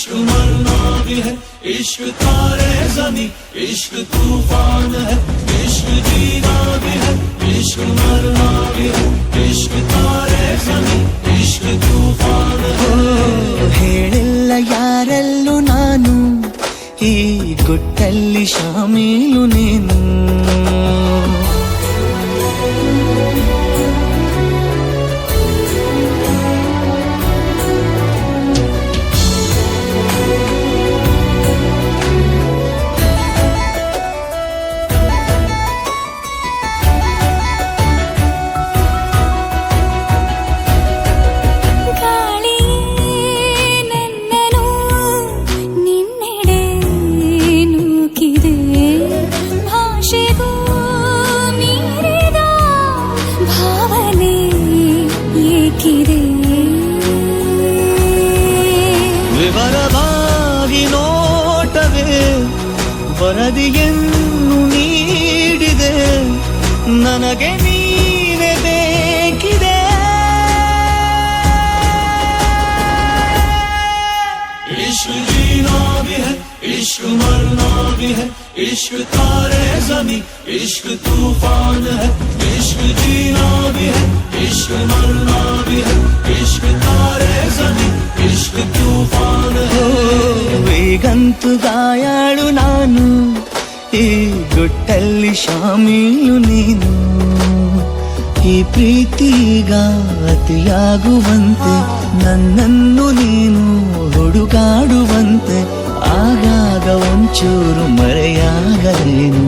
इश्क मरना भी है, इश्क तारे ज़मीं, इश्क तूफान है, इश्क जीना भी है, इश्क मरना भी है, इश्क तारे ज़मीं, इश्क तूफान है। ಹೇಳಿಲ್ಲ ಯಾರಲ್ಲೂ ನಾನು, ಈ ಗುಟ್ಟಲ್ಲಿ ಶಾಮೀಲು ನೀನು. ವಿವರವಾಗಿ ನೋಟವೇ ವರದಿಯನ್ನು ನೀಡಿದೆ, ನನಗೆ ನೀನೇ ಬೇಕಿದೆ. इश्क जीना भी है, इश्क मरना भी है, इश्क तारे ज़मीं, इश्क तूफान है, इश्क जीना भी है, इश्क मरना भी है, इश्क तारे ज़मीं, इश्क तूफान है. ಈಗಂತೂ ಗಾಯಾಳು ನಾನು, ಈ ಗುಟ್ಟಲ್ಲಿ ಶಾಮೀಲು ನೀನು. ಈ ಪ್ರೀತಿಗ ಅತಿಯಾಗುವಂತೆ ನನ್ನನ್ನು ನೀನು ಹುಡುಗಾಡುವಂತೆ, ಆಗಾಗ ಒಂಚೂರು ಮರೆಯಾಗಲೇನು.